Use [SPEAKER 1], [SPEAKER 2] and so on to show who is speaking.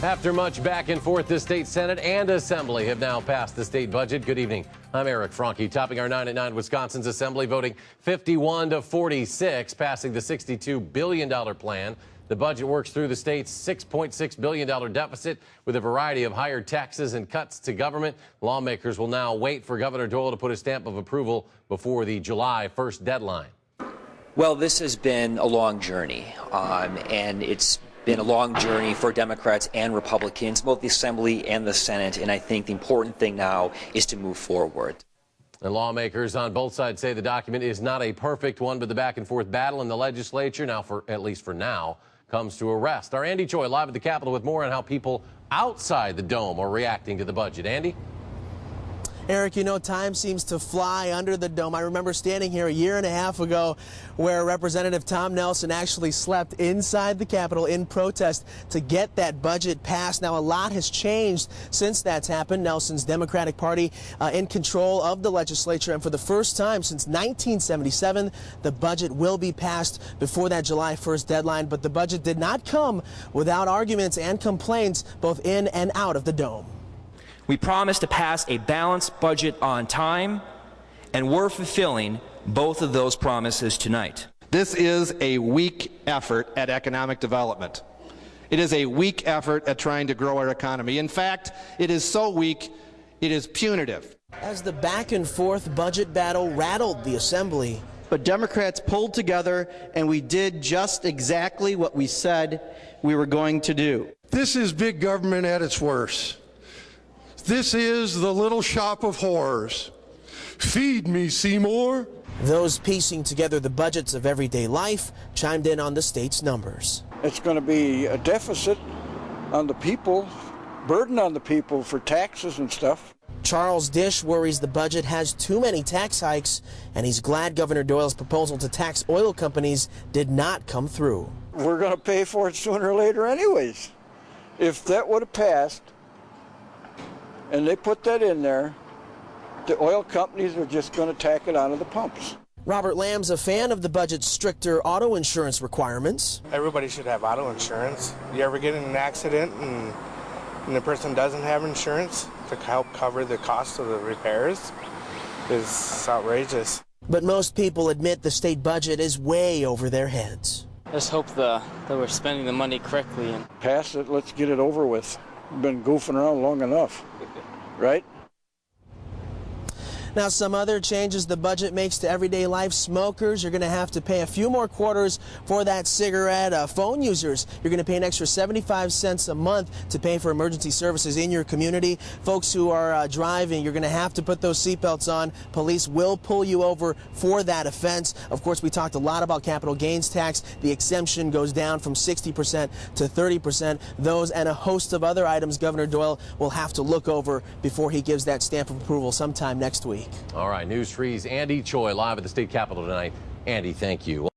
[SPEAKER 1] After much back and forth, the state Senate and Assembly have now passed the state budget. Good evening. I'm Eric Franke. Topping our 9 at 9, Wisconsin's Assembly voting 51 to 46, passing the $62 billion plan. The budget works through the state's $6.6 billion deficit with a variety of higher taxes and cuts to government. Lawmakers will now wait for Governor Doyle to put a stamp of approval before the July 1st deadline.
[SPEAKER 2] Well, this has been a long journey, and it's been a long journey for Democrats and Republicans, both the Assembly and the Senate, and I think the important thing now is to move forward.
[SPEAKER 1] And lawmakers on both sides say the document is not a perfect one, but the back and forth battle in the legislature, now at least for now, comes to a rest. Our Andy Choi live at the Capitol with more on how people outside the dome are reacting to the budget. Andy?
[SPEAKER 3] Eric, you know, time seems to fly under the dome. I remember standing here a year and a half ago where Representative Tom Nelson actually slept inside the Capitol in protest to get that budget passed. Now, a lot has changed since that's happened. Nelson's Democratic Party in control of the legislature, and for the first time since 1977, the budget will be passed before that July 1st deadline. But the budget did not come without arguments and complaints both in and out of the dome.
[SPEAKER 4] We promised to pass a balanced budget on time, and we're fulfilling both of those promises tonight.
[SPEAKER 5] This is a weak effort at economic development. It is a weak effort at trying to grow our economy. In fact, it is so weak, it is punitive.
[SPEAKER 3] As the back and forth budget battle rattled the Assembly.
[SPEAKER 6] But Democrats pulled together, and we did just exactly what we said we were going to do.
[SPEAKER 7] This is big government at its worst. This is the little shop of horrors. Feed me, Seymour.
[SPEAKER 3] Those piecing together the budgets of everyday life chimed in on the state's numbers.
[SPEAKER 8] It's going to be a deficit on the people, burden on the people for taxes and stuff.
[SPEAKER 3] Charles Dish worries the budget has too many tax hikes, and he's glad Governor Doyle's proposal to tax oil companies did not come through.
[SPEAKER 8] We're going to pay for it sooner or later anyways. If that would have passed, and they put that in there, the oil companies are just going to tack it onto the pumps.
[SPEAKER 3] Robert Lamb's a fan of the budget's stricter auto insurance requirements.
[SPEAKER 9] Everybody should have auto insurance. You ever get in an accident and the person doesn't have insurance to help cover the cost of the repairs is outrageous.
[SPEAKER 3] But most people admit the state budget is way over their heads.
[SPEAKER 10] Let's hope that we're spending the money correctly.
[SPEAKER 8] Pass it, let's get it over with. We've been goofing around long enough. Right?
[SPEAKER 3] Now, some other changes the budget makes to everyday life. Smokers, you're going to have to pay a few more quarters for that cigarette. Phone users, you're going to pay an extra 75 cents a month to pay for emergency services in your community. Folks who are driving, you're going to have to put those seatbelts on. Police will pull you over for that offense. Of course, we talked a lot about capital gains tax. The exemption goes down from 60% to 30%. Those and a host of other items Governor Doyle will have to look over before he gives that stamp of approval sometime next week.
[SPEAKER 1] All right, News 3's Andy Choi live at the state capitol tonight. Andy, thank you.